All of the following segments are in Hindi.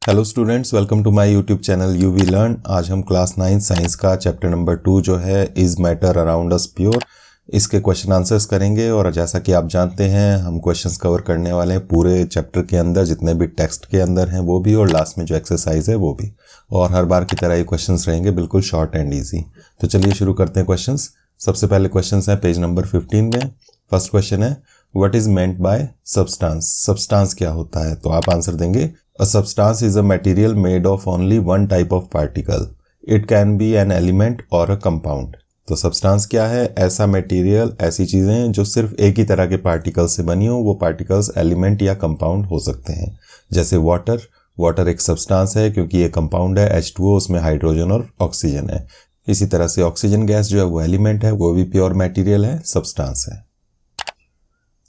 Hello students, welcome to my YouTube channel UV learn. आज हम क्लास 9 साइंस का चैप्टर नंबर 2 जो है is matter around us pure, इसके क्वेश्चन आंसर्स करेंगे। और जैसा कि आप जानते हैं हम क्वेश्चंस कवर करने वाले हैं पूरे चैप्टर के अंदर, जितने भी टेक्स्ट के अंदर हैं वो भी, और लास्ट में जो एक्सरसाइज है वो भी। और हर बार की तरह ये क्वेश्चंस रहेंगे बिल्कुल शॉर्ट एंड ईजी। तो चलिए शुरू करते हैं क्वेश्चंस। सबसे पहले क्वेश्चन है पेज नंबर 15 में। फर्स्ट क्वेश्चन है what is meant by substance. Substance क्या होता है? तो आप आंसर देंगे A substance is a material made of only one type of particle. It can be an element or a compound. तो सब्सटेंस क्या है? ऐसा मटेरियल, ऐसी चीजें जो सिर्फ एक ही तरह के पार्टिकल से बनी हो। वो पार्टिकल्स एलिमेंट या कंपाउंड हो सकते हैं। जैसे वाटर, वाटर एक सब्सटेंस है क्योंकि ये कंपाउंड है H2O, उसमें हाइड्रोजन और ऑक्सीजन है। इसी तरह से ऑक्सीजन गैस जो है वो एलिमेंट है, वो भी प्योर मटेरियल है, सब्सटेंस है।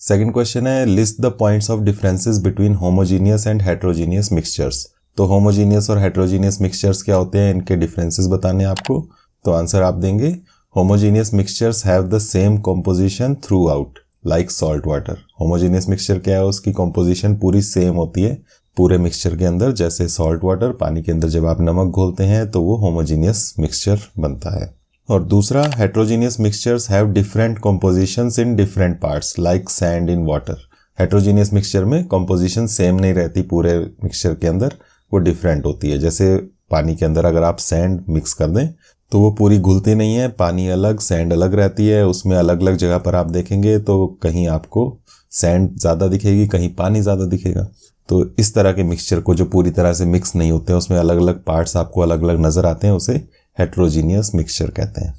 सेकंड क्वेश्चन है list the points of differences between homogeneous and heterogeneous mixtures. तो होमोजीनियस और हेट्रोजीनियस मिक्सचर्स क्या होते हैं, इनके डिफरेंसेस बताने आपको। तो आंसर आप देंगे homogeneous mixtures have the same composition through out like salt water. Homogeneous mixture क्या है, उसकी कॉम्पोजिशन पूरी सेम होती है पूरे मिक्सचर के अंदर। जैसे सॉल्ट वाटर, पानी के अंदर जब आप नमक घोलते हैं तो वो होमोजीनियस मिक्सचर बनता है। और दूसरा, heterogeneous mixtures have different compositions in different parts like sand in water. Heterogeneous mixture में कॉम्पोजिशन सेम नहीं रहती पूरे मिक्सचर के अंदर, वो डिफरेंट होती है। जैसे पानी के अंदर अगर आप सैंड मिक्स कर दें तो वो पूरी घुलती नहीं है, पानी अलग सैंड अलग रहती है। उसमें अलग अलग जगह पर आप देखेंगे तो कहीं आपको सैंड ज़्यादा दिखेगी, कहीं पानी ज़्यादा दिखेगा। तो इस तरह के मिक्सचर को जो पूरी तरह से मिक्स नहीं होते हैं, उसमें अलग अलग पार्ट्स आपको अलग अलग नजर आते हैं, उसे हेट्रोजीनियस मिक्सचर कहते हैं।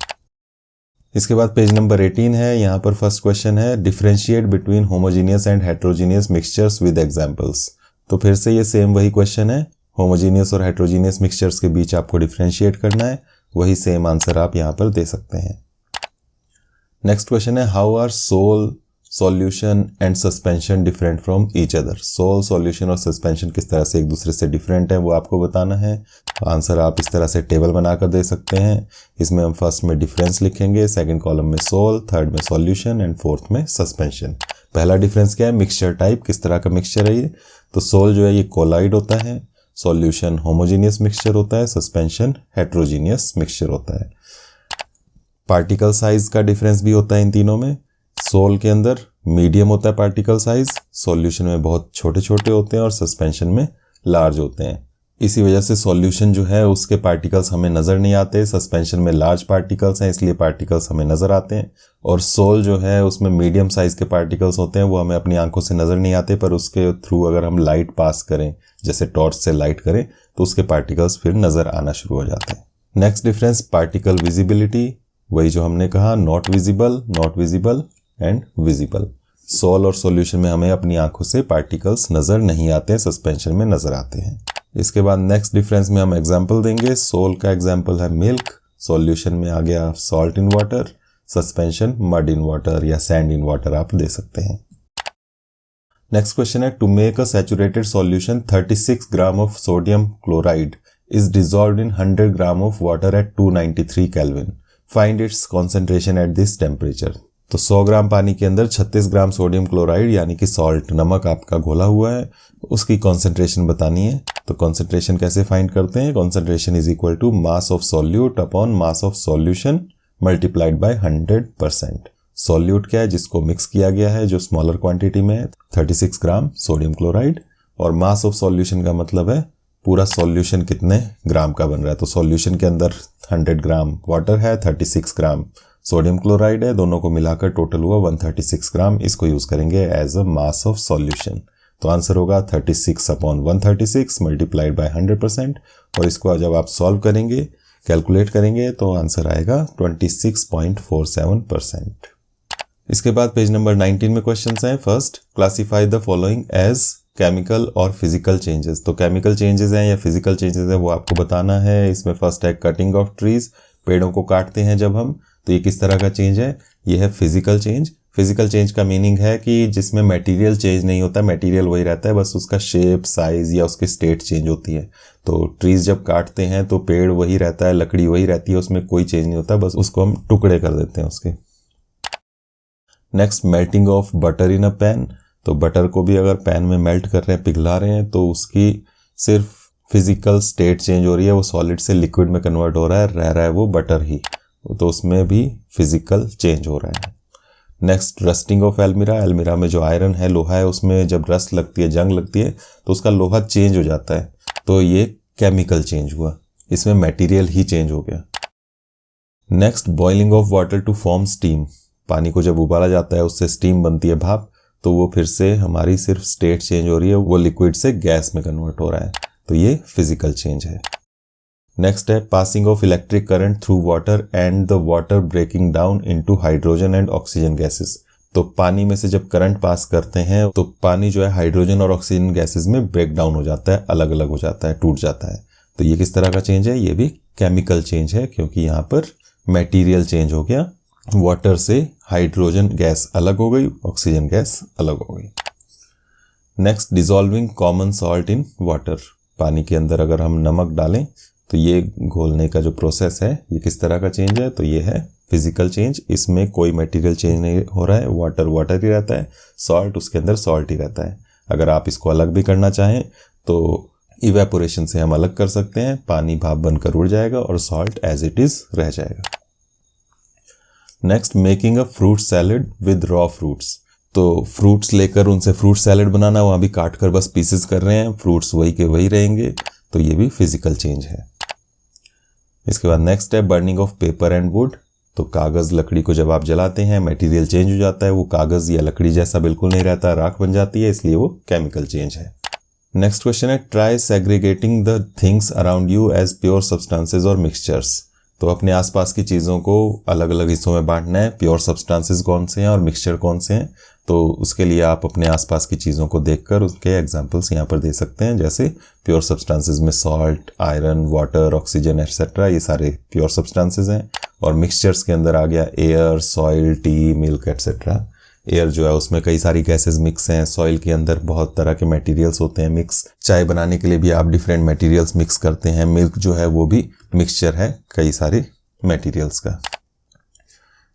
इसके बाद पेज नंबर 18 है। यहाँ पर फर्स्ट क्वेश्चन है differentiate between homogeneous and heterogeneous mixtures with examples. तो फिर से ये सेम वही क्वेश्चन है, होमोजीनियस और हेट्रोजीनियस मिक्सचर्स के बीच आपको डिफरेंशिएट करना है। वही सेम आंसर आप यहाँ पर दे सकते हैं। नेक्स्ट क्वेश्चन है how are sol, solution and suspension different from each other. Sol, solution और सस्पेंशन किस तरह से एक दूसरे से डिफरेंट है वो आपको बताना है। आंसर आप इस तरह से टेबल बनाकर दे सकते हैं। इसमें हम फर्स्ट में डिफरेंस लिखेंगे, सेकंड कॉलम में सोल, थर्ड में सॉल्यूशन एंड फोर्थ में सस्पेंशन। पहला डिफरेंस क्या है, मिक्सचर टाइप, किस तरह का मिक्सचर है ये। तो सोल जो है ये कोलाइड होता है, सॉल्यूशन होमोजीनियस मिक्सचर होता है, सस्पेंशन हेट्रोजीनियस मिक्सचर होता है। पार्टिकल साइज का डिफरेंस भी होता है इन तीनों में। सोल के अंदर मीडियम होता है पार्टिकल साइज, सॉल्यूशन में बहुत छोटे छोटे होते हैं और सस्पेंशन में लार्ज होते हैं। इसी वजह से सॉल्यूशन जो है उसके पार्टिकल्स हमें नज़र नहीं आते, सस्पेंशन में लार्ज पार्टिकल्स हैं इसलिए पार्टिकल्स हमें नज़र आते हैं। और सोल जो है उसमें मीडियम साइज के पार्टिकल्स होते हैं, वो हमें अपनी आंखों से नज़र नहीं आते, पर उसके थ्रू अगर हम लाइट पास करें, जैसे टॉर्च से लाइट करें, तो उसके पार्टिकल्स फिर नज़र आना शुरू हो जाते हैं। नेक्स्ट डिफरेंस पार्टिकल विजिबिलिटी, वही जो हमने कहा, not visible and visible. Sol और सॉल्यूशन में हमें अपनी आंखों से पार्टिकल्स नजर नहीं आते, सस्पेंशन में नजर आते हैं। इसके बाद नेक्स्ट डिफरेंस में हम एग्जांपल देंगे। सोल का एग्जांपल है मिल्क, सॉल्यूशन में आ गया salt in water, suspension mud in water या सैंड इन वाटर आप दे सकते हैं। नेक्स्ट क्वेश्चन है to make a saturated solution 36 gram of sodium chloride is dissolved in 100 gram of water at 293 kelvin, find its concentration at this temperature. तो 100 ग्राम पानी के अंदर 36 ग्राम सोडियम क्लोराइड यानी कि सॉल्ट, नमक आपका घोला हुआ है, उसकी कॉन्सेंट्रेशन बतानी है। तो कॉन्सेंट्रेशन कैसे फाइंड करते हैं, concentration is equal to mass of solute upon mass of solution multiplied by 100%। Solute क्या है, जिसको मिक्स किया गया है, जो स्मॉलर क्वांटिटी में है, 36 ग्राम सोडियम क्लोराइड। और मास ऑफ सॉल्यूशन का मतलब है पूरा सॉल्यूशन कितने ग्राम का बन रहा है। तो सॉल्यूशन के अंदर 100 ग्राम वाटर है, 36 ग्राम सोडियम क्लोराइड है, दोनों को मिलाकर टोटल हुआ 136 ग्राम। इसको यूज करेंगे as a mass of solution. तो आंसर होगा 36 अपॉन 136 मल्टीप्लाइड बाय 100%। और इसको जब आप सॉल्व करेंगे, कैलकुलेट करेंगे, तो आंसर आएगा 26.47%। इसके बाद पेज नंबर 19 में क्वेश्चन हैं। First, classify the following as chemical और फिजिकल चेंजेस। तो केमिकल चेंजेस हैं या फिजिकल चेंजेस हैं वो आपको बताना है। इसमें फर्स्ट है कटिंग ऑफ ट्रीज, पेड़ों को काटते हैं जब हम, तो ये किस तरह का चेंज है, ये है फिजिकल चेंज। फिजिकल चेंज का मीनिंग है कि जिसमें मटेरियल चेंज नहीं होता, मटेरियल वही रहता है, बस उसका शेप, साइज या उसकी स्टेट चेंज होती है। तो ट्रीज जब काटते हैं तो पेड़ वही रहता है, लकड़ी वही रहती है, उसमें कोई चेंज नहीं होता, बस उसको हम टुकड़े कर देते हैं उसके। Next, melting of butter in a pan. तो बटर को भी अगर पैन में मेल्ट कर रहे हैं, पिघला रहे हैं, तो उसकी सिर्फ फिजिकल स्टेट चेंज हो रही है, वो सॉलिड से लिक्विड में कन्वर्ट हो रहा है, रह रहा है वो बटर ही, तो उसमें भी फिजिकल चेंज हो रहा है। Next, rusting of almirah. एल्मीरा में जो आयरन है, लोहा है, उसमें जब रस्ट लगती है, जंग लगती है, तो उसका लोहा चेंज हो जाता है, तो ये केमिकल चेंज हुआ, इसमें मटेरियल ही चेंज हो गया। Next, boiling of water to form steam. पानी को जब उबाला जाता है, उससे स्टीम बनती है, भाप, तो वो फिर से हमारी सिर्फ स्टेट चेंज हो रही है, वो लिक्विड से गैस में कन्वर्ट हो रहा है, तो ये फिजिकल चेंज है। नेक्स्ट है passing of electric current through water and the water breaking down into hydrogen and oxygen gases. तो पानी में से जब करंट पास करते हैं तो पानी जो है हाइड्रोजन और ऑक्सीजन गैसेस में ब्रेक डाउन हो जाता है, अलग अलग हो जाता है, टूट जाता है। तो ये किस तरह का चेंज है? ये भी केमिकल चेंज है, क्योंकि यहाँ पर मटेरियल चेंज हो गया, वाटर से हाइड्रोजन गैस अलग हो गई, ऑक्सीजन गैस अलग हो गई। Next, dissolving common salt in water. पानी के अंदर अगर हम नमक डालें तो ये घोलने का जो प्रोसेस है, ये किस तरह का चेंज है? तो ये है फिजिकल चेंज, इसमें कोई मटेरियल चेंज नहीं हो रहा है, वाटर वाटर ही रहता है, सॉल्ट उसके अंदर सॉल्ट ही रहता है। अगर आप इसको अलग भी करना चाहें तो इवेपोरेशन से हम अलग कर सकते हैं, पानी भाप बनकर उड़ जाएगा और सॉल्ट एज इट इज रह जाएगा। Next, making a fruit salad with raw fruits. तो फ्रूट्स लेकर उनसे फ्रूट सैलेड बनाना, वहाँ भी काट कर बस पीसेस कर रहे हैं, फ्रूट्स वही के वही रहेंगे, तो ये भी फिजिकल चेंज है। इसके बाद नेक्स्ट है burning of paper and would. तो कागज़ लकड़ी को जब आप जलाते हैं, मटेरियल चेंज हो जाता है, वो कागज़ या लकड़ी जैसा बिल्कुल नहीं रहता, राख बन जाती है, इसलिए वो केमिकल चेंज है। नेक्स्ट क्वेश्चन है try segregating the things around you as pure substances और मिक्सचर्स। तो अपने आसपास की चीज़ों को अलग अलग हिस्सों में बांटना है, प्योर सब्सटेंसेज कौन से हैं और मिक्सचर कौन से हैं। तो उसके लिए आप अपने आसपास की चीज़ों को देखकर उसके एग्जांपल्स यहाँ पर दे सकते हैं, जैसे प्योर सब्सटेंसेज में salt, iron, water, oxygen etcetera, ये सारे प्योर सब्सटेंसेज हैं। और मिक्सचर्स के अंदर आ गया air, soil, T, milk etcetera. Air जो है उसमें कई सारी गैसेस मिक्स हैं, सॉइल के अंदर बहुत तरह के मटेरियल्स होते हैं मिक्स, चाय बनाने के लिए भी आप डिफरेंट मटेरियल्स मिक्स करते हैं, मिल्क जो है वो भी मिक्सचर है कई सारे मटेरियल्स का।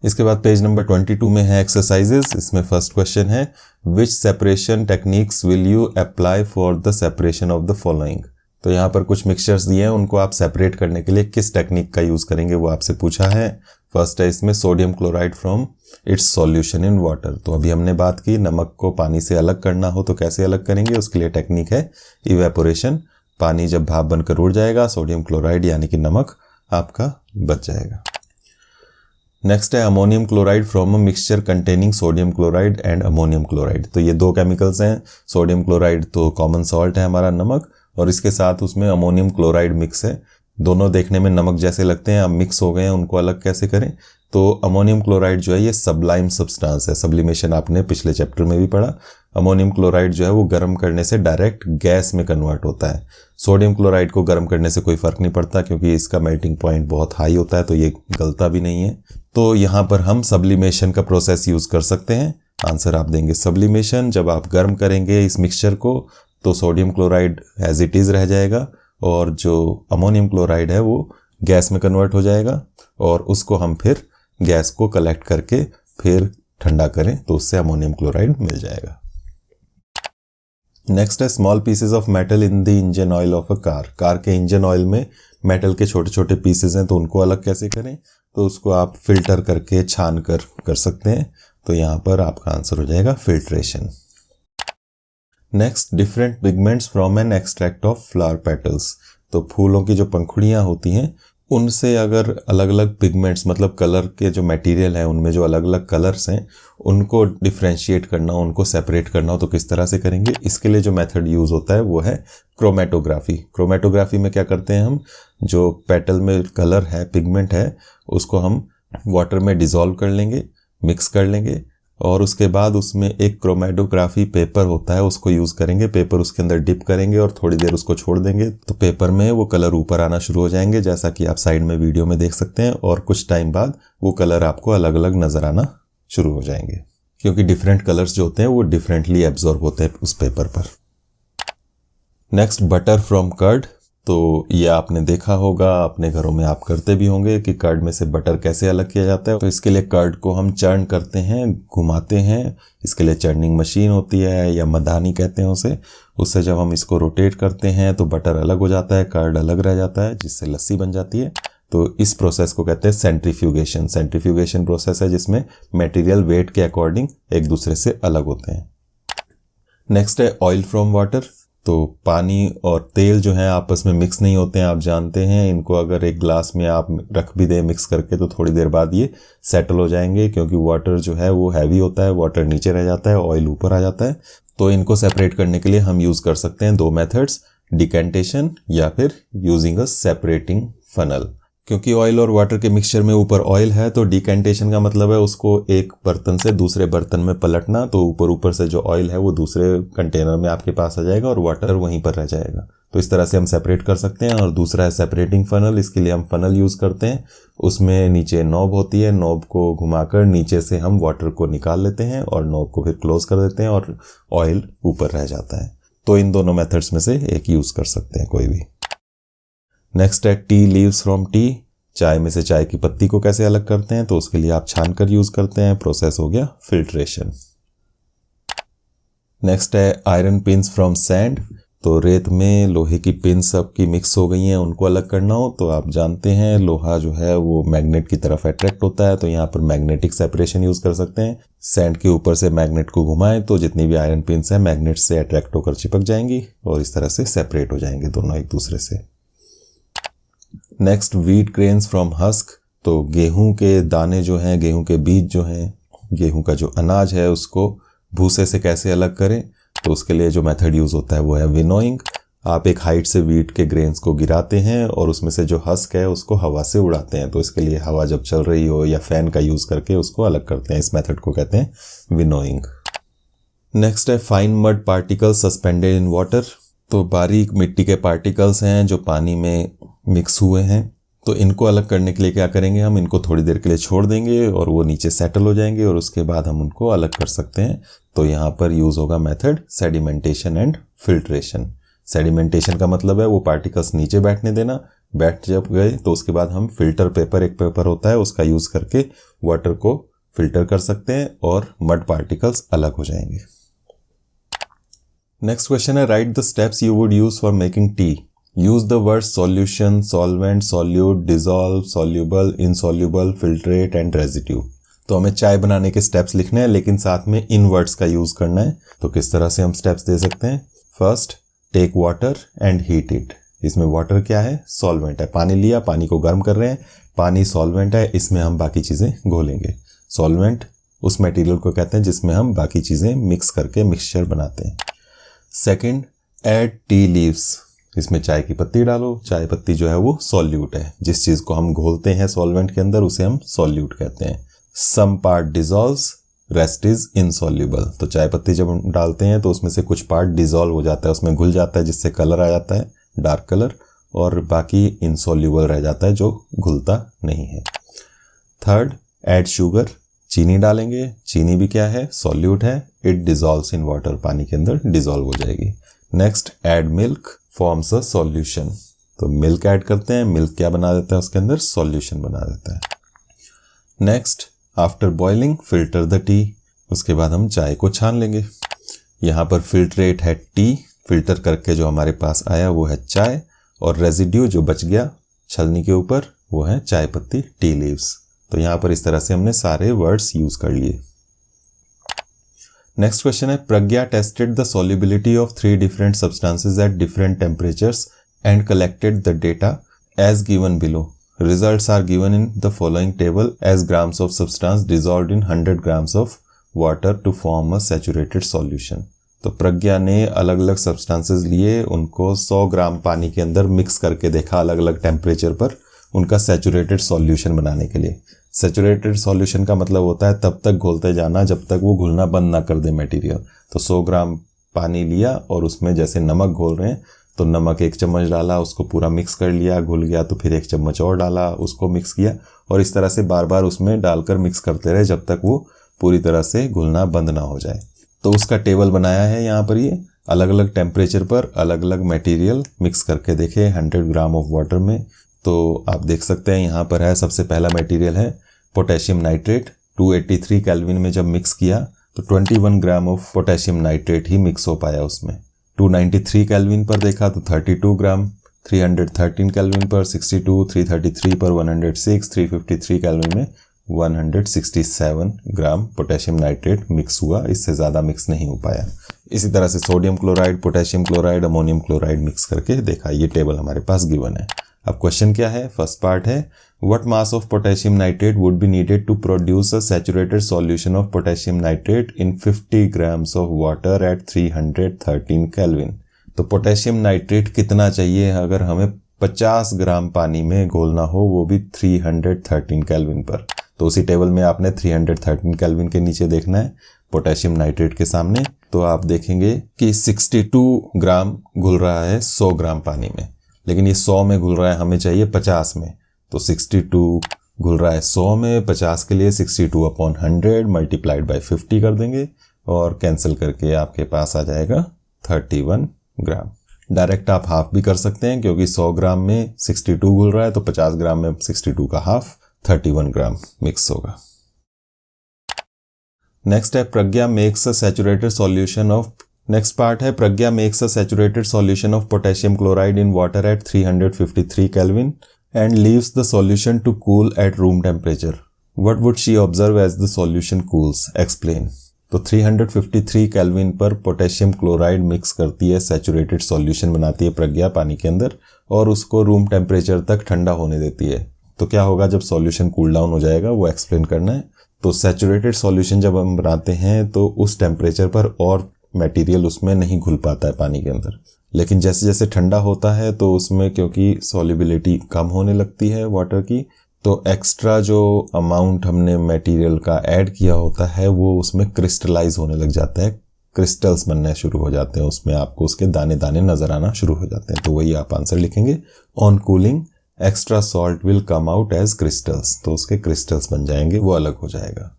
इसके बाद पेज नंबर 22 में है एक्सरसाइजेस। इसमें फर्स्ट क्वेश्चन है which separation techniques will you apply for the separation of the following. तो यहाँ पर कुछ मिक्सचर्स दिए हैं, उनको आप सेपरेट करने के लिए किस टेक्निक का यूज़ करेंगे वो आपसे पूछा है। फर्स्ट है इसमें sodium chloride from its solution in water. तो अभी हमने बात की नमक को पानी से अलग करना हो तो कैसे अलग करेंगे, उसके लिए टेक्निक है इवेपोरेशन। पानी जब भाप बनकर उड़ जाएगा, सोडियम क्लोराइड यानी कि नमक आपका बच जाएगा। नेक्स्ट है ammonium chloride from a mixture containing sodium chloride and ammonium chloride. तो ये दो केमिकल्स हैं, सोडियम क्लोराइड तो कॉमन सॉल्ट है हमारा नमक, और इसके साथ उसमें अमोनियम क्लोराइड मिक्स है। दोनों देखने में नमक जैसे लगते हैं, अब मिक्स हो गए हैं, उनको अलग कैसे करें। तो अमोनियम क्लोराइड जो है ये सबलाइम सब्सटेंस है, सब्लिमेशन आपने पिछले चैप्टर में भी पढ़ा। अमोनियम क्लोराइड जो है वो गर्म करने से डायरेक्ट गैस में कन्वर्ट होता है। सोडियम क्लोराइड को गर्म करने से कोई फ़र्क नहीं पड़ता, क्योंकि इसका मेल्टिंग पॉइंट बहुत हाई होता है, तो ये गलता भी नहीं है। तो यहाँ पर हम सब्लिमेशन का प्रोसेस यूज़ कर सकते हैं। आंसर आप देंगे सब्लिमेशन। जब आप गर्म करेंगे इस मिक्सचर को तो sodium chloride as it is रह जाएगा, और जो अमोनियम क्लोराइड है वो गैस में कन्वर्ट हो जाएगा, और उसको हम फिर गैस को कलेक्ट करके फिर ठंडा करें तो उससे अमोनियम क्लोराइड मिल जाएगा। नेक्स्ट है small pieces of metal in the engine oil of a car. Car के इंजन ऑयल में मेटल के छोटे छोटे पीसेस हैं, तो उनको अलग कैसे करें, तो उसको आप फिल्टर करके छान कर सकते हैं। तो यहाँ पर आपका आंसर हो जाएगा filtration. Next, different pigments from an extract of flower petals. तो फूलों की जो पंखुड़ियाँ होती हैं उनसे अगर अलग अलग पिगमेंट्स, मतलब कलर के जो मटेरियल है उनमें जो अलग अलग कलर्स हैं उनको डिफ्रेंशिएट करना हो, उनको सेपरेट करना हो तो किस तरह से करेंगे। इसके लिए जो मेथड यूज़ होता है वो है क्रोमेटोग्राफी। क्रोमेटोग्राफी में क्या करते हैं हम, जो पेटल में कलर है, पिगमेंट है, उसको हम वाटर में डिज़ोल्व कर लेंगे, मिक्स कर लेंगे, और उसके बाद उसमें एक क्रोमेटोग्राफी पेपर होता है उसको यूज़ करेंगे। पेपर उसके अंदर डिप करेंगे और थोड़ी देर उसको छोड़ देंगे, तो पेपर में वो कलर ऊपर आना शुरू हो जाएंगे, जैसा कि आप साइड में वीडियो में देख सकते हैं। और कुछ टाइम बाद वो कलर आपको अलग अलग नज़र आना शुरू हो जाएंगे, क्योंकि डिफरेंट कलर्स जो होते हैं वो डिफरेंटली एब्जॉर्ब होते हैं उस पेपर पर। Next, butter from curd. तो ये आपने देखा होगा, अपने घरों में आप करते भी होंगे कि कर्ड में से बटर कैसे अलग किया जाता है। तो इसके लिए कर्ड को हम चर्न करते हैं, घुमाते हैं। इसके लिए चर्निंग मशीन होती है या मदानी कहते हैं उसे। उससे जब हम इसको रोटेट करते हैं तो बटर अलग हो जाता है, कर्ड अलग रह जाता है, जिससे लस्सी बन जाती है। तो इस प्रोसेस को कहते हैं सेंट्रीफ्यूगेशन। सेंट्रीफ्यूगेशन प्रोसेस है जिसमें मटेरियल वेट के अकॉर्डिंग एक दूसरे से अलग होते हैं। नेक्स्ट है ऑयल फ्रॉम वाटर। तो पानी और तेल जो है आपस में मिक्स नहीं होते हैं, आप जानते हैं। इनको अगर एक ग्लास में आप रख भी दें मिक्स करके तो थोड़ी देर बाद ये सेटल हो जाएंगे, क्योंकि वाटर जो है वो हैवी होता है, वाटर नीचे रह जाता है, ऑयल ऊपर आ जाता है। तो इनको सेपरेट करने के लिए हम यूज़ कर सकते हैं 2 मेथड्स, डिकेंटेशन या फिर यूजिंग अ सेपरेटिंग फनल। क्योंकि ऑयल और वाटर के मिक्सचर में ऊपर ऑयल है, तो डिकेंटेशन का मतलब है उसको एक बर्तन से दूसरे बर्तन में पलटना। तो ऊपर से जो ऑयल है वो दूसरे कंटेनर में आपके पास आ जाएगा और वाटर वहीं पर रह जाएगा। तो इस तरह से हम सेपरेट कर सकते हैं। और दूसरा है सेपरेटिंग फनल। इसके लिए हम फनल यूज़ करते हैं, उसमें नीचे नॉब होती है, नॉब को घुमाकर नीचे से हम वाटर को निकाल लेते हैं और नॉब को फिर क्लोज कर देते हैं और ऑयल ऊपर रह जाता है। तो इन दोनों मेथड्स में से एक यूज़ कर सकते हैं कोई भी। नेक्स्ट है टी लीव्स फ्रॉम टी। चाय में से चाय की पत्ती को कैसे अलग करते हैं, तो उसके लिए आप छान कर यूज करते हैं। प्रोसेस हो गया फिल्ट्रेशन। नेक्स्ट है आयरन पिन्स फ्रॉम सैंड। तो रेत में लोहे की पिन्स सबकी मिक्स हो गई हैं, उनको अलग करना हो तो आप जानते हैं लोहा जो है वो मैग्नेट की तरफ अट्रैक्ट होता है। तो यहाँ पर मैग्नेटिक सेपरेशन यूज कर सकते हैं। सैंड के ऊपर से मैग्नेट को घुमाएं तो जितनी भी आयरन पिन्स हैं मैग्नेट से अट्रैक्ट होकर चिपक जाएंगी और इस तरह से सेपरेट हो जाएंगे दोनों एक दूसरे से। Next wheat grains from husk. तो गेहूं के दाने जो हैं, गेहूं के बीज जो हैं, गेहूं का जो अनाज है उसको भूसे से कैसे अलग करें, तो उसके लिए जो मेथड यूज़ होता है वो है विनोइंग। आप एक हाइट से व्हीट के ग्रेन्स को गिराते हैं और उसमें से जो हस्क है उसको हवा से उड़ाते हैं। तो इसके लिए हवा जब चल रही हो या फैन का यूज़ करके उसको अलग करते हैं। इस मेथड को कहते हैं विनोइंग। नेक्स्ट है fine mud particles suspended in water. तो बारीक मिट्टी के पार्टिकल्स हैं जो पानी में मिक्स हुए हैं। तो इनको अलग करने के लिए क्या करेंगे, हम इनको थोड़ी देर के लिए छोड़ देंगे और वो नीचे सेटल हो जाएंगे और उसके बाद हम उनको अलग कर सकते हैं। तो यहाँ पर यूज़ होगा method sedimentation and filtration. Sedimentation का मतलब है वो पार्टिकल्स नीचे बैठने देना। बैठ जब गए तो उसके बाद हम फिल्टर पेपर, एक पेपर होता है उसका यूज़ करके वाटर को फिल्टर कर सकते हैं और मड पार्टिकल्स अलग हो जाएंगे। नेक्स्ट क्वेश्चन है right the steps you would use for making tea. Use the word solution, solvent, solute, dissolve, soluble, insoluble, filtrate and residue. तो हमें चाय बनाने के स्टेप्स लिखने हैं लेकिन साथ में इन वर्ड्स का यूज करना है। तो किस तरह से हम स्टेप्स दे सकते हैं। First, take water and heat it. इसमें वाटर क्या है, सॉल्वेंट है। पानी लिया, पानी को गर्म कर रहे हैं, पानी सॉल्वेंट है, इसमें हम बाकी चीजें घोलेंगे। सॉल्वेंट उस मटेरियल को कहते हैं जिसमें हम बाकी चीजें मिक्स करके मिक्सचर बनाते हैं। Second, add tea leaves. इसमें चाय की पत्ती डालो। चाय पत्ती जो है वो सॉल्यूट है। जिस चीज को हम घोलते हैं सॉल्वेंट के अंदर उसे हम सॉल्यूट कहते हैं। Some part dissolves, rest is insoluble. तो चाय पत्ती जब हम डालते हैं तो उसमें से कुछ पार्ट डिजॉल्व हो जाता है, उसमें घुल जाता है, जिससे कलर आ जाता है डार्क कलर, और बाकी इनसॉल्यूबल रह जाता है जो घुलता नहीं है। Third, add sugar. चीनी डालेंगे। चीनी भी क्या है, सॉल्यूट है। इट डिजॉल्व्स इन वाटर, पानी के अंदर डिजॉल्व हो जाएगी। Next, add milk forms a solution. तो मिल्क ऐड करते हैं। मिल्क क्या बना देता है उसके अंदर, सॉल्यूशन बना देता है। Next, after boiling filter the T. उसके बाद हम चाय को छान लेंगे। यहाँ पर फिल्ट्रेट है टी, फिल्टर करके जो हमारे पास आया वो है चाय, और रेजिड्यू जो बच गया छलनी के ऊपर वो है चाय पत्ती, टी लीव्स। तो यहाँ पर इस तरह से हमने सारे वर्ड्स यूज कर लिए। नेक्स्ट क्वेश्चन है Pragya tested the solubility of 3 different substances at different temperatures and collected the data as given below. Results are given in the following table as grams of substance dissolved in 100 grams of water to form a saturated solution. तो प्रज्ञा ने अलग अलग सब्सटेंसेस लिए, उनको 100 ग्राम पानी के अंदर मिक्स करके देखा अलग अलग टेम्परेचर पर उनका सैचुरेटेड सॉल्यूशन बनाने के लिए। सैचुरेटेड सॉल्यूशन का मतलब होता है तब तक घोलते जाना जब तक वो घुलना बंद ना कर दे मटेरियल। तो 100 ग्राम पानी लिया और उसमें जैसे नमक घोल रहे हैं तो नमक 1 चम्मच डाला, उसको पूरा मिक्स कर लिया, घुल गया तो फिर 1 चम्मच और डाला, उसको मिक्स किया, और इस तरह से बार बार उसमें डालकर मिक्स करते रहे जब तक वो पूरी तरह से घुलना बंद ना हो जाए। तो उसका टेबल बनाया है यहाँ पर ये अलग अलग टेम्परेचर पर अलग अलग मटेरियल मिक्स करके देखे 100 ग्राम ऑफ वाटर में। तो आप देख सकते हैं यहाँ पर है, सबसे पहला मटेरियल है पोटेशियम नाइट्रेट। 283 केल्विन में जब मिक्स किया तो 21 gram of potassium nitrate he mix हो पाया उसमें। 293 केल्विन पर देखा तो 32 ग्राम, 313 केल्विन पर 62, 333 पर 106, 353 केल्विन में 167 ग्राम पोटेशियम नाइट्रेट मिक्स हुआ। इससे ज़्यादा मिक्स नहीं हो पाया। इसी तरह से sodium chloride, potassium chloride, ammonium chloride mix करके देखा। ये टेबल हमारे पास गिवन है। अब क्वेश्चन क्या है, फर्स्ट पार्ट है what mass of potassium nitrate would be needed to produce a saturated solution of potassium nitrate in 50 grams of water at 313 kelvin. तो पोटेशियम नाइट्रेट कितना चाहिए अगर हमें 50 ग्राम पानी में घोलना हो, वो भी 313 केल्विन पर। तो उसी टेबल में आपने 313 केल्विन के नीचे देखना है पोटेशियम नाइट्रेट के सामने। तो आप देखेंगे कि 62 ग्राम घुल रहा है 100 ग्राम पानी में, लेकिन ये 100 में घुल रहा है, हमें चाहिए 50 में। तो 62 घुल रहा है 100 में, 50 के लिए 62/100 मल्टीप्लाइड बाय 50 कर देंगे और कैंसिल करके आपके पास आ जाएगा 31 ग्राम। डायरेक्ट आप हाफ भी कर सकते हैं क्योंकि 100 ग्राम में 62 घुल रहा है, तो 50 ग्राम में 62 का हाफ 31 ग्राम मिक्स होगा। नेक्स्ट है Pragya makes a saturated solution of, next part है Pragya makes a saturated solution of potassium chloride in water at 353 kelvin and leaves the solution to cool at room temperature. What would she observe as the solution cools? Explain. तो 353 केल्विन पर पोटेशियम क्लोराइड मिक्स करती है, सैचुरेटेड सॉल्यूशन बनाती है प्रज्ञा पानी के अंदर और उसको रूम टेम्परेचर तक ठंडा होने देती है। तो क्या होगा जब सॉल्यूशन कूल डाउन हो जाएगा, वो एक्सप्लेन करना है। तो सैचुरेटेड सॉल्यूशन जब हम बनाते हैं तो उस टेम्परेचर पर और मटेरियल उसमें नहीं घुल पाता है पानी के अंदर, लेकिन जैसे जैसे ठंडा होता है तो उसमें क्योंकि सॉल्युबिलिटी कम होने लगती है वाटर की, तो एक्स्ट्रा जो अमाउंट हमने मटेरियल का ऐड किया होता है वो उसमें क्रिस्टलाइज होने लग जाता है, क्रिस्टल्स बनने शुरू हो जाते हैं, उसमें आपको उसके दाने दाने नजर आना शुरू हो जाते हैं। तो वही आप आंसर लिखेंगे, on cooling extra salt will come out as crystals. तो उसके क्रिस्टल्स बन जाएंगे, वो अलग हो जाएगा।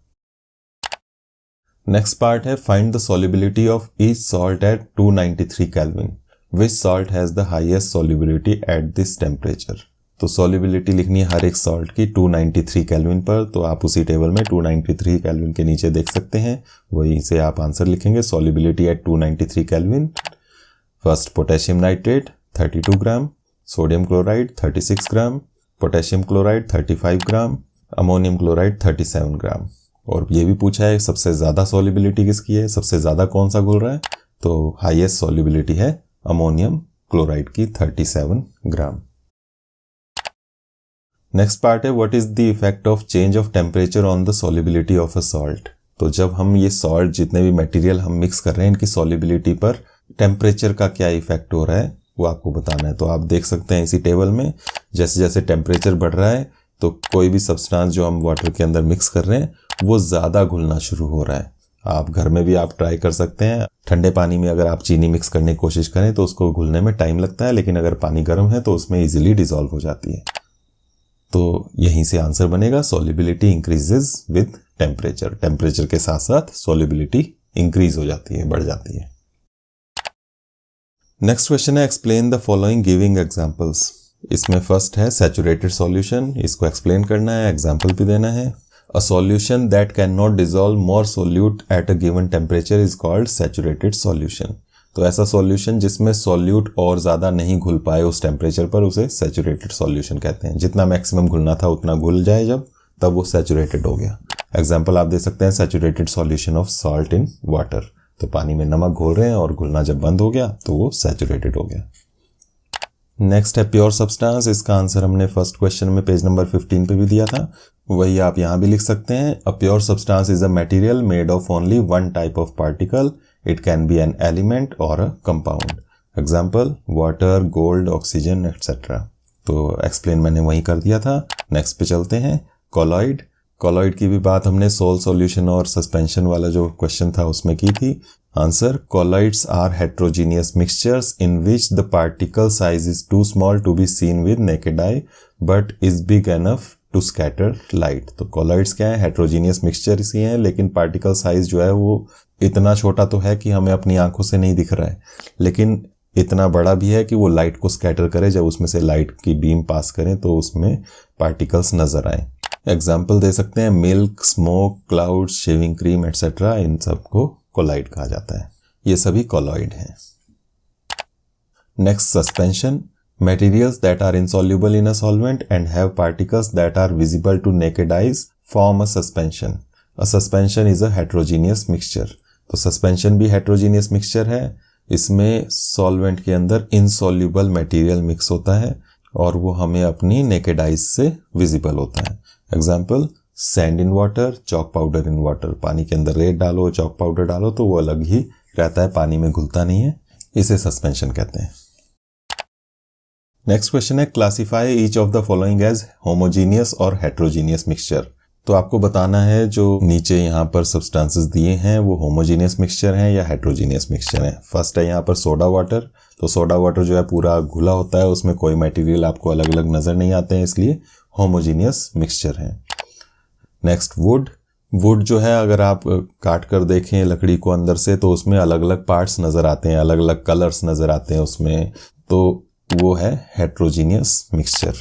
नेक्स्ट पार्ट है find the solubility of each salt at 293 kelvin. Which salt has the highest solubility at this temperature? तो solubility लिखनी है हर एक सॉल्ट की 293 केल्विन पर। तो आप उसी टेबल में 293 केल्विन के नीचे देख सकते हैं, वहीं से आप आंसर लिखेंगे solubility at 293 kelvin. First potassium nitrate 32 gram, sodium chloride 36 gram, potassium chloride 35 gram, ammonium chloride 37 ग्राम। और ये भी पूछा है सबसे ज़्यादा solubility किसकी है, सबसे ज़्यादा कौन सा घुल रहा है, तो हाईएस्ट solubility है अमोनियम क्लोराइड की 37 ग्राम। नेक्स्ट पार्ट है what is the effect of change of temperature on the solubility of a salt. तो जब हम ये सॉल्ट जितने भी मटेरियल हम मिक्स कर रहे हैं इनकी सॉल्युबिलिटी पर टेम्परेचर का क्या इफेक्ट हो रहा है वो आपको बताना है। तो आप देख सकते हैं इसी टेबल में जैसे जैसे टेम्परेचर बढ़ रहा है तो कोई भी सब्सटेंस जो हम वाटर के अंदर मिक्स कर रहे हैं वो ज़्यादा घुलना शुरू हो रहा है। आप घर में भी आप ट्राई कर सकते हैं, ठंडे पानी में अगर आप चीनी मिक्स करने की कोशिश करें तो उसको घुलने में टाइम लगता है, लेकिन अगर पानी गर्म है तो उसमें इजीली डिसॉल्व हो जाती है। तो यहीं से आंसर बनेगा solubility increases with temperature. Temperature के साथ साथ सॉल्युबिलिटी इंक्रीज हो जाती है, बढ़ जाती है। नेक्स्ट क्वेश्चन है explain the following giving examples. इसमें फर्स्ट है सैचुरेटेड सॉल्यूशन, इसको एक्सप्लेन करना है, एग्जाम्पल भी देना है। A solution that cannot dissolve more solute at a given temperature is called saturated solution. तो ऐसा सॉल्यूशन जिसमें सॉल्यूट और ज़्यादा नहीं घुल पाए उस टेम्परेचर पर उसे सैचुरेटेड सॉल्यूशन कहते हैं। जितना मैक्सिमम घुलना था उतना घुल जाए जब, तब वो सैचुरेटेड हो गया। एग्जाम्पल आप दे सकते हैं saturated solution of salt in water. तो पानी में नमक घोल रहे हैं और घुलना जब बंद हो गया तो वो सैचुरेटेड हो गया। नेक्स्ट है प्योर सब्सटेंस। इसका आंसर हमने फर्स्ट क्वेश्चन में पेज नंबर 15 पे भी दिया था, वही आप यहाँ भी लिख सकते हैं। A pure substance is a material made of only one type of particle, it can be an element और a compound. Example water, gold, oxygen etcetera. तो एक्सप्लेन मैंने वहीं कर दिया था। नेक्स्ट पे चलते हैं कॉलॉइड। कॉलॉइड की भी बात हमने सोल सॉल्यूशन और सस्पेंशन वाला जो क्वेश्चन था उसमें की थी। Answer colloids are heterogeneous mixtures in which the particle size is too small to be seen with naked eye but is big enough to scatter light। तो colloids क्या है, heterogeneous mixtures ही हैं, लेकिन particle size जो है वो इतना छोटा तो है कि हमें अपनी आंखों से नहीं दिख रहा है, लेकिन इतना बड़ा भी है कि वो लाइट को स्कैटर करे, जब उसमें से लाइट की बीम पास करें तो उसमें पार्टिकल्स नजर आए। एग्जाम्पल दे सकते हैं milk, smoke, cloud, shaving cream etcetera, इन सबको कोलाइड कहा जाता है। ये सभी कोलॉइड हैं। Next, suspension. Materials that are insoluble in a solvent and have particles that are visible to naked eyes form a suspension. A suspension is a heterogeneous mixture. तो suspension भी heterogeneous mixture है। इसमें solvent के अंदर insoluble material mix होता है और वो हमें अपनी naked eyes से visible होता है। Example, sand in water, chalk powder in water. पानी के अंदर रेत डालो, chalk powder डालो तो वो अलग ही रहता है, पानी में घुलता नहीं है। इसे suspension कहते हैं। नेक्स्ट क्वेश्चन है, classify each of the following as homogeneous और हेट्रोजीनियस मिक्सचर। तो आपको बताना है जो नीचे यहाँ पर सब्सटेंसेस दिए हैं वो होमोजीनियस मिक्सचर हैं या हेट्रोजीनियस मिक्सचर हैं। फर्स्ट है यहाँ पर सोडा वाटर। तो सोडा वाटर जो है पूरा घुला होता है, उसमें कोई मटेरियल आपको अलग अलग नजर नहीं आते हैं, इसलिए होमोजीनियस मिक्सचर है। Next, would. वुड जो है अगर आप काट कर देखें लकड़ी को अंदर से तो उसमें अलग अलग पार्ट्स नजर आते हैं, अलग अलग कलर्स नजर आते हैं उसमें, तो वो है heterogeneous mixture.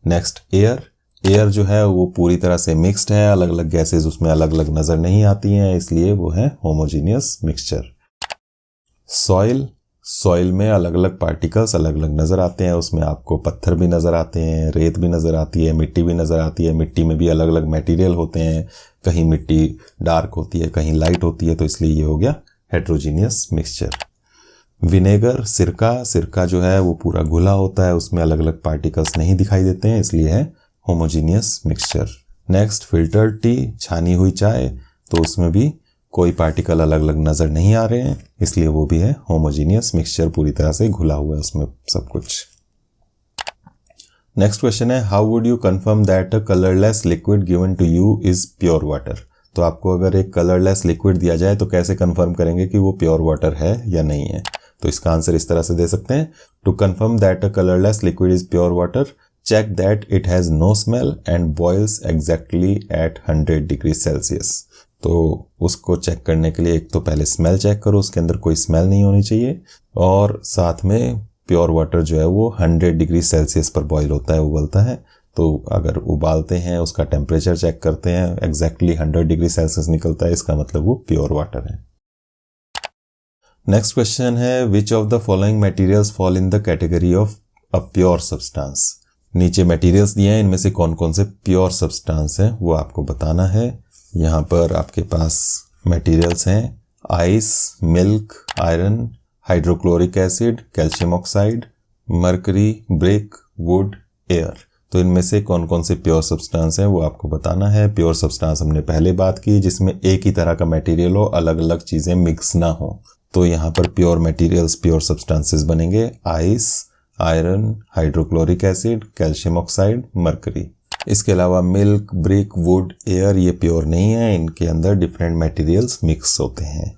Next, air. Air जो है वो पूरी तरह से मिक्स्ड है, अलग अलग गैसेस उसमें अलग अलग नजर नहीं आती हैं, इसलिए वो है होमोजीनियस मिक्सचर। सॉइल। सॉइल में अलग अलग पार्टिकल्स अलग अलग नजर आते हैं, उसमें आपको पत्थर भी नजर आते हैं, रेत भी नजर आती है, मिट्टी भी नजर आती है। मिट्टी में भी अलग अलग मटेरियल होते हैं, कहीं मिट्टी डार्क होती है, कहीं लाइट होती है, तो इसलिए ये हो गया हेट्रोजीनियस मिक्सचर। विनेगर। सिरका। सिरका जो है वो पूरा घुला होता है, उसमें अलग अलग पार्टिकल्स नहीं दिखाई देते हैं, इसलिए है homogeneous mixture. Next, filtered T. छानी हुई चाय, तो उसमें भी कोई पार्टिकल अलग अलग नजर नहीं आ रहे हैं, इसलिए वो भी है होमोजीनियस मिक्सचर, पूरी तरह से घुला हुआ है उसमें सब कुछ। नेक्स्ट क्वेश्चन है, how would you confirm that a colourless liquid given to you is pure water. तो आपको अगर एक कलरलेस लिक्विड दिया जाए तो कैसे कंफर्म करेंगे कि वो प्योर वाटर है या नहीं है। तो इसका आंसर इस तरह से दे सकते हैं, to confirm that a colourless liquid is pure water, check that it has no smell and boils exactly at 100 degree Celsius. तो उसको चेक करने के लिए एक तो पहले स्मेल चेक करो, उसके अंदर कोई स्मेल नहीं होनी चाहिए, और साथ में प्योर वाटर जो है वो 100 डिग्री सेल्सियस पर बॉयल होता है, उबलता है। तो अगर उबालते हैं उसका टेम्परेचर चेक करते हैं, एग्जैक्टली 100 डिग्री सेल्सियस निकलता है, इसका मतलब वो प्योर वाटर है। नेक्स्ट क्वेश्चन है, which of the following materials fall in the category of a pure substance. नीचे मटेरियल्स दिए हैं, इनमें से कौन कौन से प्योर सब्सटेंस हैं वो आपको बताना है। यहाँ पर आपके पास मटेरियल्स हैं ice, milk, iron, hydrochloric acid, calcium oxide, mercury, brick, would, air. तो इनमें से कौन कौन से प्योर सब्सटेंस हैं वो आपको बताना है। प्योर सब्सटेंस हमने पहले बात की, जिसमें एक ही तरह का मटेरियल हो, अलग अलग चीजें मिक्स ना हो। तो यहाँ पर प्योर मटेरियल्स, प्योर सब्सटेंसेस बनेंगे ice, iron, hydrochloric acid, calcium oxide, mercury. इसके अलावा मिल्क, ब्रिक, वुड, एयर ये प्योर नहीं है, इनके अंदर डिफरेंट मटेरियल्स मिक्स होते हैं।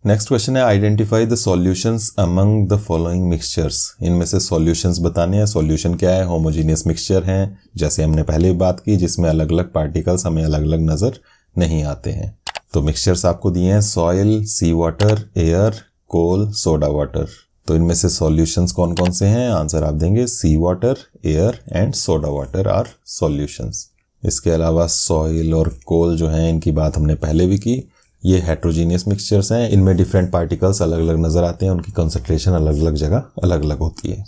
नेक्स्ट क्वेश्चन है, identify the solutions among the following mixtures. इनमें से सॉल्यूशंस बताने हैं। सॉल्यूशन क्या है? होमोजीनियस मिक्सचर हैं, जैसे हमने पहले बात की, जिसमें अलग अलग पार्टिकल्स हमें अलग अलग नजर नहीं आते हैं। तो मिक्सचर्स आपको दिए हैं सॉइल, सी वाटर, एयर, कोल, सोडा वाटर। तो इनमें से सॉल्यूशंस कौन कौन से हैं? आंसर आप देंगे C water, air and soda water are solutions. इसके अलावा सॉइल और कोल जो हैं, इनकी बात हमने पहले भी की। ये हेट्रोजीनियस मिक्सचर्स हैं, इनमें डिफरेंट पार्टिकल्स अलग अलग नजर आते हैं, उनकी कंसंट्रेशन अलग अलग जगह अलग अलग होती है।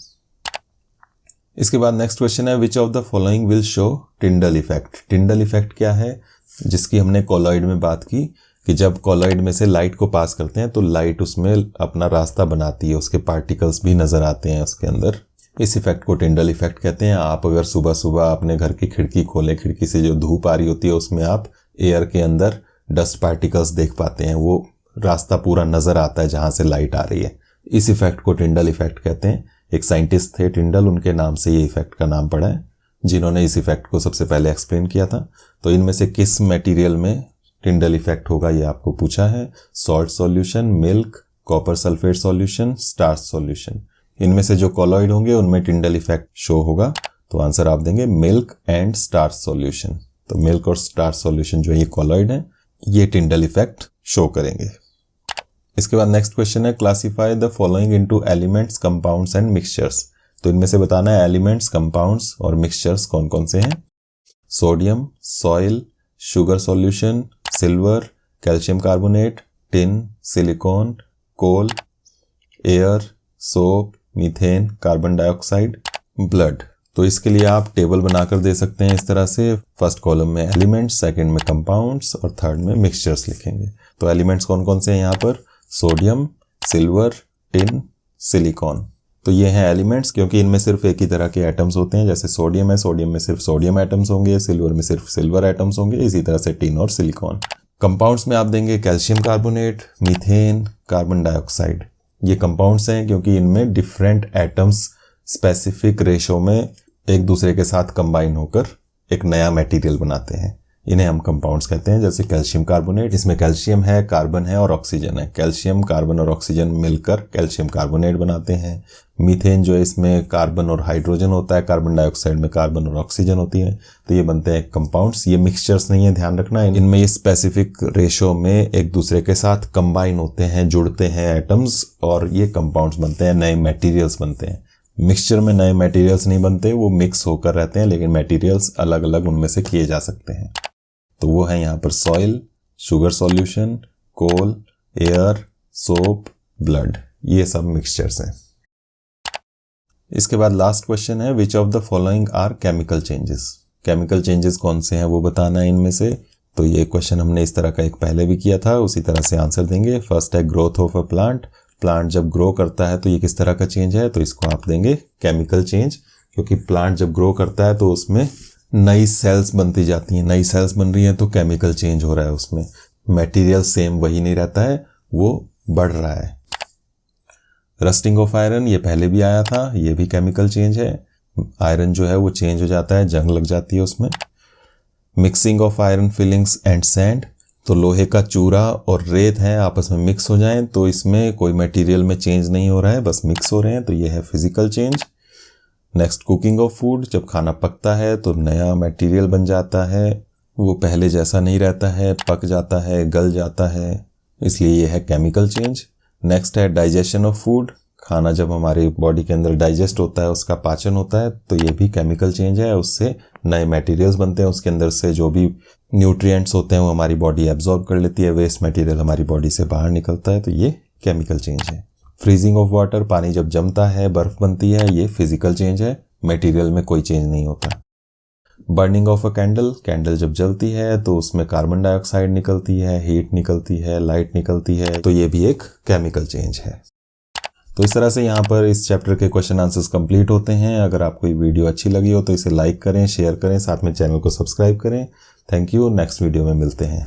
इसके बाद नेक्स्ट क्वेश्चन है, which of the following will show Tyndall effect. Tyndall effect क्या है? जिसकी हमने कॉलॉइड में बात की कि जब कॉलॉइड में से लाइट को पास करते हैं तो लाइट उसमें अपना रास्ता बनाती है, उसके पार्टिकल्स भी नजर आते हैं उसके अंदर। इस इफेक्ट को टिंडल इफेक्ट कहते हैं। आप अगर सुबह सुबह अपने घर की खिड़की खोलें, खिड़की से जो धूप आ रही होती है उसमें आप एयर के अंदर डस्ट पार्टिकल्स देख पाते हैं, वो रास्ता पूरा नजर आता है जहां से लाइट आ रही है। इस इफेक्ट को टिंडल इफेक्ट कहते हैं। एक साइंटिस्ट थे टिंडल, उनके नाम से ये इफेक्ट का नाम पड़ा है, जिन्होंने इस इफेक्ट को सबसे पहले एक्सप्लेन किया था। तो इनमें से किस मटेरियल में टिंडल इफेक्ट होगा ये आपको पूछा है। Salt solution, milk, copper sulphate solution, starch solution. इनमें से जो कॉलॉइड होंगे उनमें टिंडल इफेक्ट शो होगा। तो आंसर आप देंगे मिल्क एंड स्टार्च सॉल्यूशन। तो मिल्क और स्टार्च सॉल्यूशन जो है ये कॉलॉइड है, ये टिंडल इफेक्ट शो करेंगे। इसके बाद नेक्स्ट क्वेश्चन है classify the following into elements, compounds and mixtures. तो इनमें से बताना है एलिमेंट्स, कंपाउंड्स और मिक्सचर्स कौन कौन से हैं। Sodium, soil, sugar solution, silver, calcium carbonate, tin, silicon, coal, air, soap, methane, carbon dioxide, blood. तो इसके लिए आप टेबल बनाकर दे सकते हैं इस तरह से। फर्स्ट कॉलम में एलिमेंट्स, सेकंड में कंपाउंड्स और थर्ड में मिक्सचर्स लिखेंगे। तो एलिमेंट्स कौन कौन से हैं यहाँ पर, सोडियम, सिल्वर, टिन, सिलिकॉन। तो ये हैं एलिमेंट्स, क्योंकि इनमें सिर्फ एक ही तरह के एटम्स होते हैं। जैसे सोडियम है, सोडियम में सिर्फ सोडियम एटम्स होंगे, सिल्वर में सिर्फ सिल्वर एटम्स होंगे, इसी तरह से टिन और सिलिकॉन। कंपाउंड्स में आप देंगे calcium carbonate, methane, carbon dioxide. ये कंपाउंड्स हैं क्योंकि इनमें डिफरेंट एटम्स स्पेसिफिक रेशो में एक दूसरे के साथ कंबाइन होकर एक नया मटेरियल बनाते हैं। इन्हें हम कंपाउंड्स कहते हैं। जैसे कैल्शियम कार्बोनेट, इसमें कैल्शियम है, कार्बन है और ऑक्सीजन है। कैल्शियम, कार्बन और ऑक्सीजन मिलकर कैल्शियम कार्बोनेट बनाते हैं। मीथेन जो है, इसमें कार्बन और हाइड्रोजन होता है, कार्बन डाइऑक्साइड में कार्बन और ऑक्सीजन होती है। तो ये बनते हैं कंपाउंड्स। ये मिक्सचर्स नहीं है, ध्यान रखना। इनमें ये स्पेसिफिक रेशो में एक दूसरे के साथ कंबाइन होते हैं, जुड़ते हैं एटम्स, और ये कंपाउंड्स बनते हैं, नए मटेरियल्स बनते हैं। मिक्सचर में नए मटेरियल्स नहीं बनते, वो मिक्स होकर रहते हैं, लेकिन मटेरियल्स अलग अलग उनमें से किए जा सकते हैं। तो वो है यहाँ पर soil, sugar solution, coal, air, soap, blood. ये सब मिक्सचर्स हैं। इसके बाद लास्ट क्वेश्चन है which of the following are chemical changes. Chemical changes कौन से हैं वो बताना है इनमें से। तो ये क्वेश्चन हमने इस तरह का एक पहले भी किया था, उसी तरह से आंसर देंगे। फर्स्ट है growth of a plant. Plant जब ग्रो करता है तो ये किस तरह का चेंज है, तो इसको आप देंगे केमिकल चेंज, क्योंकि प्लांट जब ग्रो करता है तो उसमें नई सेल्स बनती जाती हैं। नई सेल्स बन रही हैं तो केमिकल चेंज हो रहा है उसमें। मटेरियल सेम वही नहीं रहता है, वो बढ़ रहा है। रस्टिंग ऑफ आयरन, ये पहले भी आया था, ये भी केमिकल चेंज है। आयरन जो है वो चेंज हो जाता है, जंग लग जाती है उसमें। Mixing of iron filings and sand, तो लोहे का चूरा और रेत है आपस में मिक्स हो जाएं तो इसमें कोई मटेरियल में चेंज नहीं हो रहा है, बस मिक्स हो रहे हैं, तो ये है physical change. Next cooking of food, जब खाना पकता है तो नया मटेरियल बन जाता है, वो पहले जैसा नहीं रहता है, पक जाता है, गल जाता है, इसलिए ये है केमिकल चेंज। नेक्स्ट है डाइजेशन ऑफ फूड, खाना जब हमारी बॉडी के अंदर डाइजेस्ट होता है, उसका पाचन होता है, तो ये भी केमिकल चेंज है। उससे नए मटेरियल्स बनते हैं, उसके अंदर से जो भी न्यूट्रिएंट्स होते हैं वो हमारी बॉडी एब्जॉर्ब कर लेती है, वेस्ट मटेरियल हमारी बॉडी से बाहर निकलता है, तो ये केमिकल चेंज है। फ्रीजिंग ऑफ वाटर, पानी जब जमता है, बर्फ बनती है, ये फिजिकल चेंज है, मटेरियल में कोई चेंज नहीं होता। Burning of a candle, candle जब जलती है तो उसमें कार्बन डाइऑक्साइड निकलती है, हीट निकलती है, लाइट निकलती है, तो ये भी एक केमिकल चेंज है। तो इस तरह से यहाँ पर इस चैप्टर के क्वेश्चन आंसर्स कंप्लीट होते हैं। अगर आपको ये वीडियो अच्छी लगी हो तो इसे लाइक करें, शेयर करें, साथ में चैनल को सब्सक्राइब करें। Thank you. नेक्स्ट वीडियो में मिलते हैं।